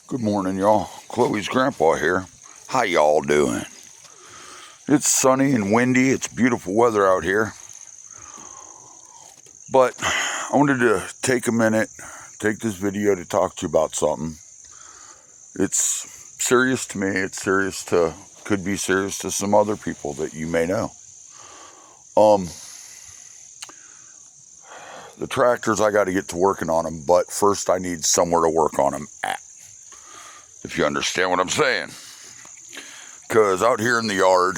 Good morning, y'all. Chloe's grandpa here. How y'all doing? It's sunny and windy. It's beautiful weather out here. But I wanted to take a minute, take this video to talk to you about something. It's serious to me. It's serious to, could be serious to some other people that you may know. The tractors, I got to get to working on them, but first I need somewhere to work on them at. If you understand what I'm saying. Because out here in the yard,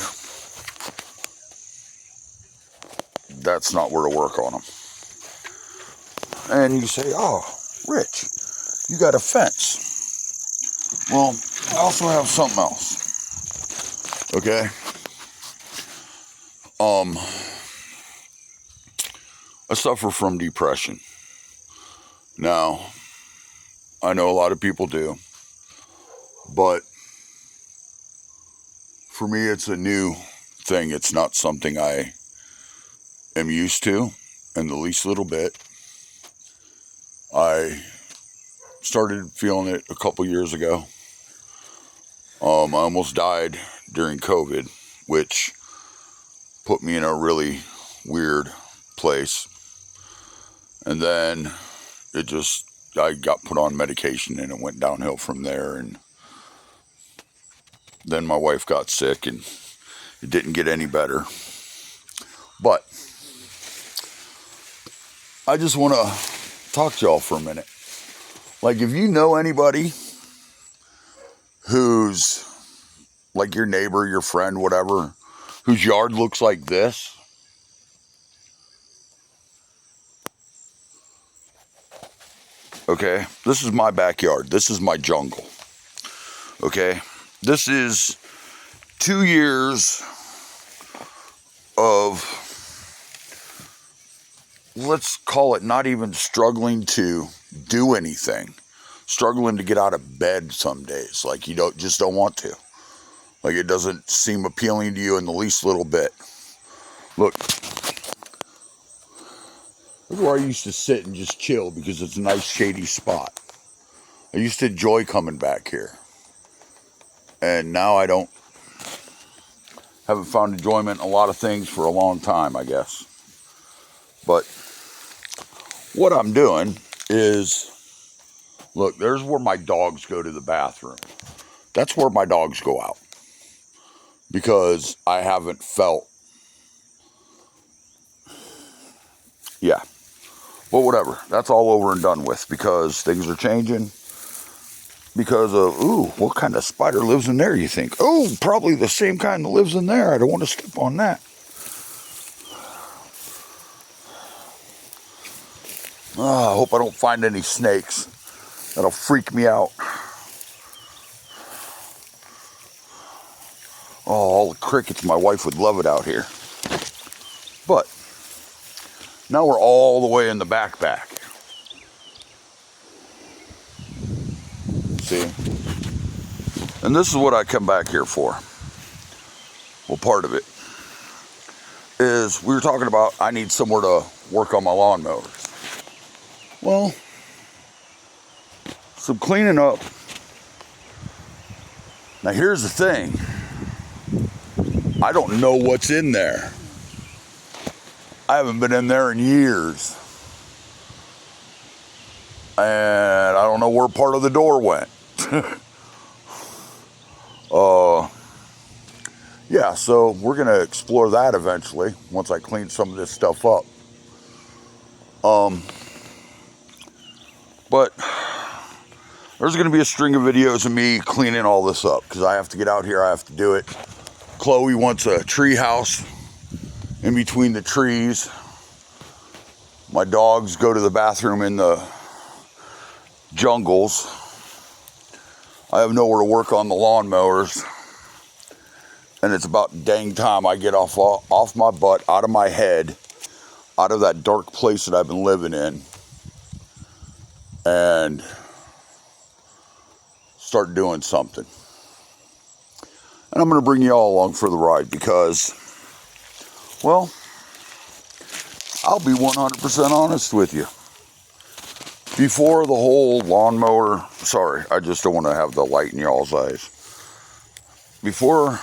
that's not where to work on them. And you say, oh, Rich, you got a fence. Well, I also have something else. Okay? I suffer from depression. Now, I know a lot of people do. But for me, it's a new thing. It's not something I am used to in the least little bit. I started feeling it a couple years ago. I almost died during COVID, which put me in a really weird place. And then I got put on medication and it went downhill from there. And then my wife got sick and it didn't get any better. But I just want to talk to y'all for a minute. Like, if you know anybody who's like your neighbor, your friend, whatever, whose yard looks like this, okay, this is my backyard. This is my jungle. Okay, this is 2 years of, let's call it, not even struggling to do anything, struggling to get out of bed some days. Like, you don't want to. Like, it doesn't seem appealing to you in the least little bit. Look, this is where I used to sit and just chill because it's a nice shady spot. I used to enjoy coming back here. And now I haven't found enjoyment in a lot of things for a long time, I guess. But what I'm doing is, look, there's where my dogs go to the bathroom. That's where my dogs go out. Because I haven't felt, yeah. But whatever, that's all over and done with because things are changing. Because of, ooh, what kind of spider lives in there, you think? Oh, probably the same kind that lives in there. I don't want to step on that. I hope I don't find any snakes. That'll freak me out. Oh, all the crickets. My wife would love it out here. But now we're all the way in the back. See? And this is what I come back here for. Well, part of it is we were talking about I need somewhere to work on my lawnmowers. Well, some cleaning up. Now here's the thing. I don't know what's in there. I haven't been in there in years. And I don't know where part of the door went. Yeah, so we're going to explore that eventually once I clean some of this stuff up. But there's going to be a string of videos of me cleaning all this up because I have to get out here. I have to do it. Chloe wants a tree house in between the trees. My dogs go to the bathroom in the jungles. I have nowhere to work on the lawnmowers. And it's about dang time I get off my butt, out of my head, out of that dark place that I've been living in, and start doing something. And I'm going to bring you all along for the ride because, well, I'll be 100% honest with you. Before the whole lawnmower, sorry, I just don't want to have the light in y'all's eyes. Before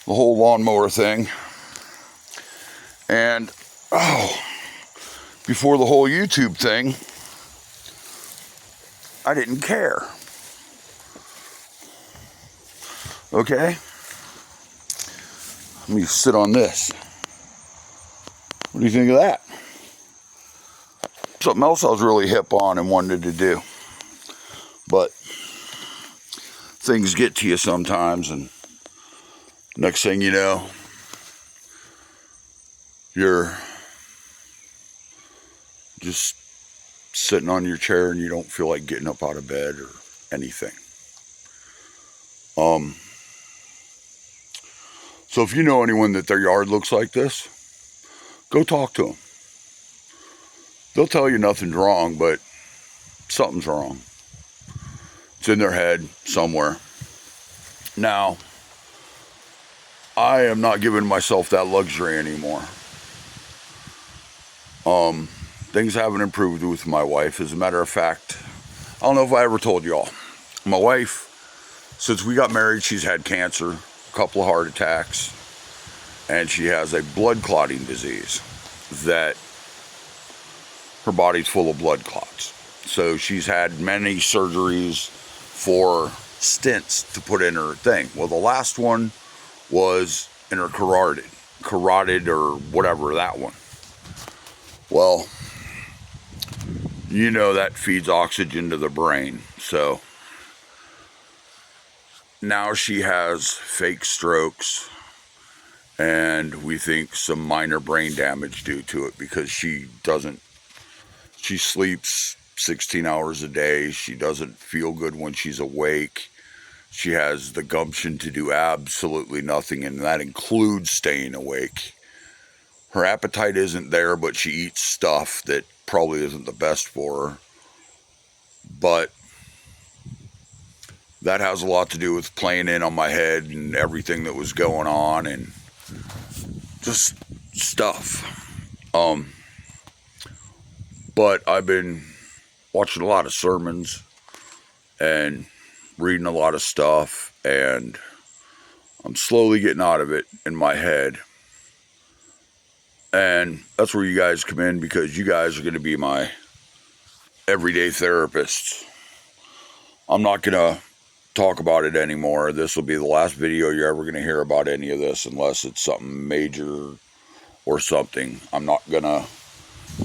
the whole lawnmower thing, and before the whole YouTube thing, I didn't care. Okay? Let me sit on this. What do you think of that? Something else I was really hip on and wanted to do. But things get to you sometimes, and next thing you know, you're just sitting on your chair and you don't feel like getting up out of bed or anything. So if you know anyone that their yard looks like this, go talk to them. They'll tell you nothing's wrong, but something's wrong. It's in their head somewhere. Now, I am not giving myself that luxury anymore. Things haven't improved with my wife. As a matter of fact, I don't know if I ever told y'all. My wife, since we got married, she's had cancer, a couple of heart attacks, and she has a blood clotting disease that her body's full of blood clots. So she's had many surgeries for stents to put in her thing. Well, the last one was in her carotid or whatever, that one. Well, you know that feeds oxygen to the brain. So now she has fake strokes, and we think some minor brain damage due to it, because she sleeps 16 hours a day. She doesn't feel good when she's awake. She has the gumption to do absolutely nothing, and that includes staying awake. Her appetite isn't there, but she eats stuff that probably isn't the best for her. But that has a lot to do with playing in on my head and everything that was going on and just stuff. But I've been watching a lot of sermons and reading a lot of stuff, and I'm slowly getting out of it in my head. And that's where you guys come in, because you guys are going to be my everyday therapists. I'm not going to talk about it anymore. This will be the last video you're ever going to hear about any of this, unless it's something major or something. I'm not going to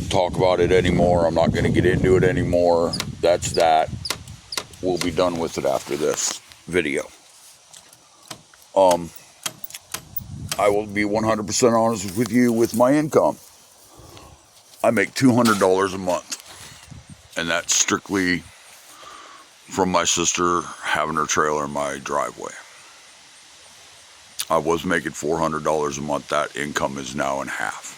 talk about it anymore. I'm not going to get into it anymore. That's that. We'll be done with it after this video. I will be 100% honest with you with my income. I make $200 a month, and that's strictly from my sister having her trailer in my driveway. I was making $400 a month. That income is now in half.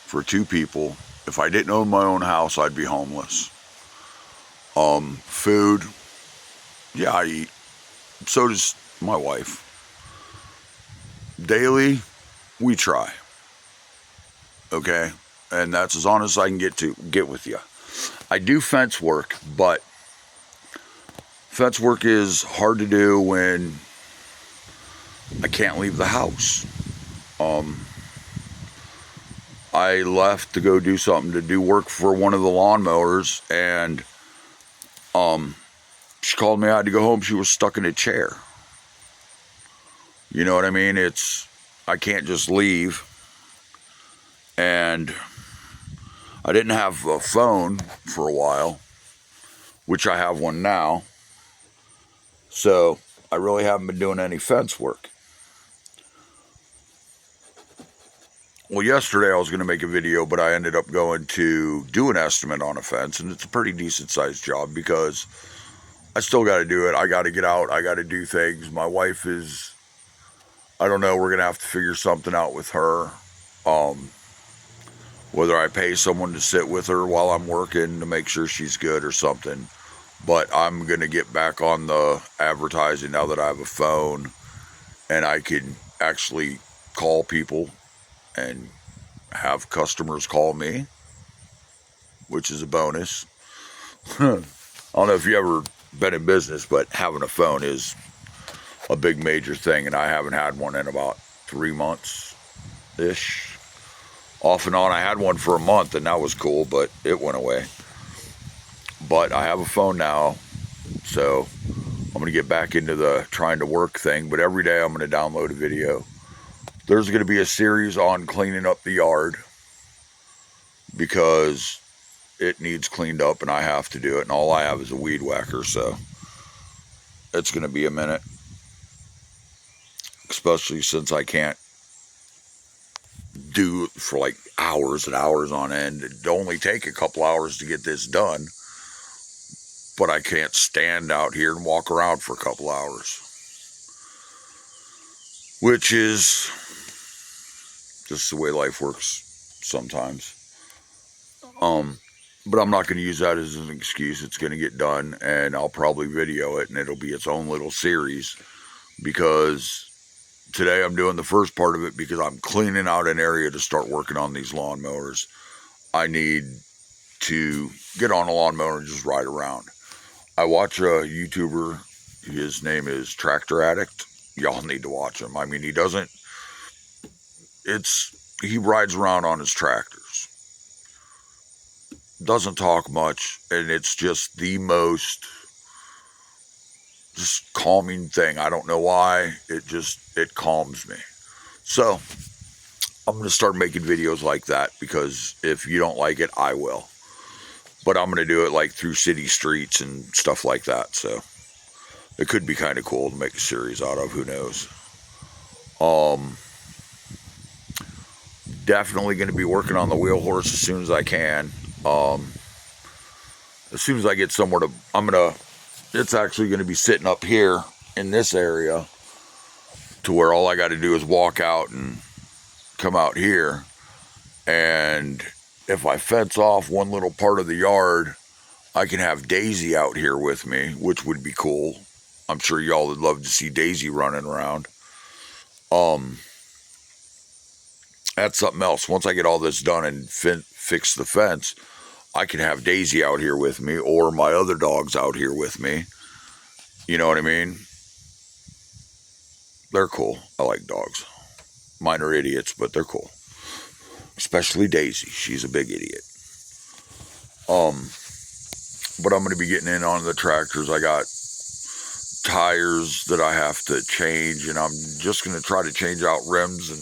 For two people, if I didn't own my own house, I'd be homeless. Food, yeah, I eat. So does my wife. Daily, we try. Okay? And that's as honest as I can get with you. I do fence work, but fence work is hard to do when I can't leave the house. I left to go do something, to do work for one of the lawnmowers, and she called me. I had to go home. She was stuck in a chair. You know what I mean? I can't just leave. And I didn't have a phone for a while, which I have one now. So I really haven't been doing any fence work. Well, yesterday I was going to make a video, but I ended up going to do an estimate on a fence, and it's a pretty decent sized job, because I still got to do it. I got to get out. I got to do things. My wife is, I don't know, we're going to have to figure something out with her. Whether I pay someone to sit with her while I'm working to make sure she's good or something. But I'm going to get back on the advertising now that I have a phone and I can actually call people and have customers call me. which is a bonus. I don't know if you ever been in business, but having a phone is a big major thing, and I haven't had one in about 3 months ish. Off and on, I had one for a month, and that was cool, but it went away. But I have a phone now, so I'm going to get back into the trying to work thing. But every day I'm going to download a video. There's going to be a series on cleaning up the yard because it needs cleaned up and I have to do it. And all I have is a weed whacker, so it's going to be a minute. Especially since I can't do it for like hours and hours on end. It'd only take a couple hours to get this done. But I can't stand out here and walk around for a couple hours. Which is just the way life works sometimes. But I'm not going to use that as an excuse. It's going to get done, and I'll probably video it, and it'll be its own little series. Because today I'm doing the first part of it because I'm cleaning out an area to start working on these lawnmowers. I need to get on a lawnmower and just ride around. I watch a YouTuber. His name is Tractor Addict. Y'all need to watch him. I mean, he rides around on his tractors. Doesn't talk much, and it's just the most just calming thing. I don't know why. It calms me. So I'm going to start making videos like that because if you don't like it, I will. But I'm going to do it like through city streets and stuff like that. So it could be kind of cool to make a series out of. Who knows? Definitely going to be working on the wheel horse as soon as I can. As soon as I get somewhere it's actually going to be sitting up here in this area to where all I got to do is walk out and come out here. And if I fence off one little part of the yard, I can have Daisy out here with me, which would be cool. I'm sure y'all would love to see Daisy running around. That's something else. Once I get all this done and fix the fence, I can have Daisy out here with me or my other dogs out here with me. You know what I mean? They're cool. I like dogs. Mine are idiots, but they're cool. Especially Daisy. She's a big idiot. But I'm going to be getting in on the tractors. I got tires that I have to change, and I'm just going to try to change out rims and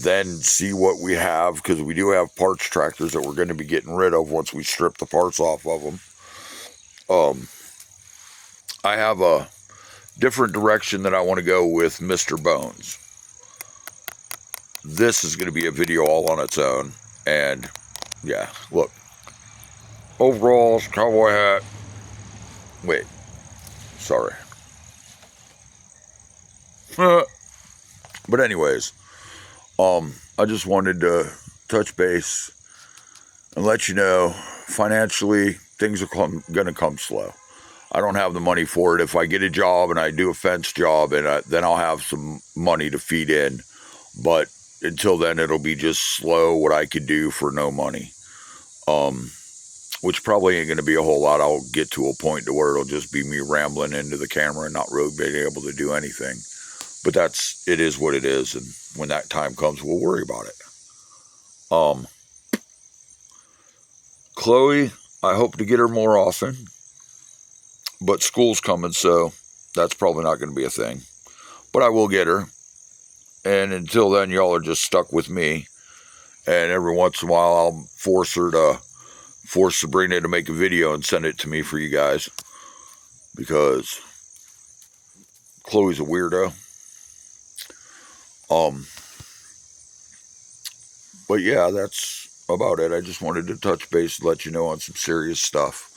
then see what we have, because we do have parts tractors that we're going to be getting rid of once we strip the parts off of them. I have a different direction that I want to go with Mr. Bones. This is going to be a video all on its own, and yeah, look. Overalls, cowboy hat. Wait, sorry. But anyways, I just wanted to touch base and let you know, financially, things are going to come slow. I don't have the money for it. If I get a job and I do a fence job, and then I'll have some money to feed in. But until then, it'll be just slow what I could do for no money. Which probably ain't going to be a whole lot. I'll get to a point to where it'll just be me rambling into the camera and not really being able to do anything. But it is what it is, and when that time comes, we'll worry about it. Chloe, I hope to get her more often, but school's coming, so that's probably not going to be a thing. But I will get her, and until then, y'all are just stuck with me, and every once in a while, I'll force Sabrina to make a video and send it to me for you guys, because Chloe's a weirdo. But yeah, that's about it. I just wanted to touch base and let you know on some serious stuff.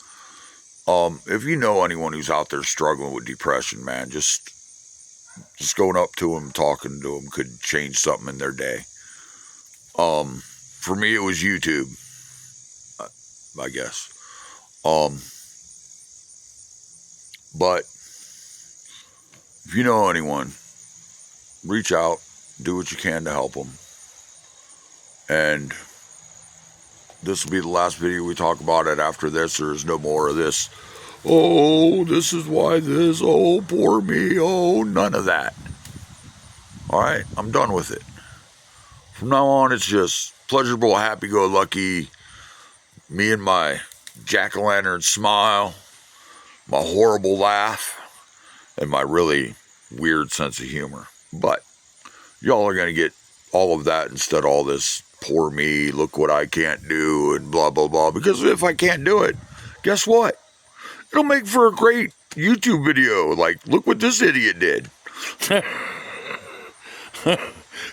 If you know anyone who's out there struggling with depression, man, just going up to them, talking to them could change something in their day. For me, it was YouTube, I guess. But if you know anyone, reach out, do what you can to help them. And this will be the last video we talk about it. After this, there's no more of this. Oh, this is why this. Oh, poor me. Oh, none of that. All right, I'm done with it. From now on, it's just pleasurable, happy-go-lucky, me and my jack-o'-lantern smile, my horrible laugh, and my really weird sense of humor. But y'all are going to get all of that instead of all this poor me, look what I can't do, and blah, blah, blah. Because if I can't do it, guess what? It'll make for a great YouTube video. Like, look what this idiot did.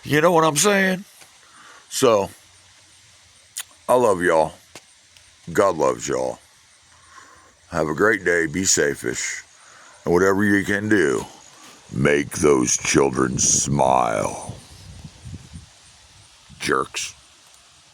You know what I'm saying? So, I love y'all. God loves y'all. Have a great day. Be safe-ish. And whatever you can do, make those children smile. Jerks.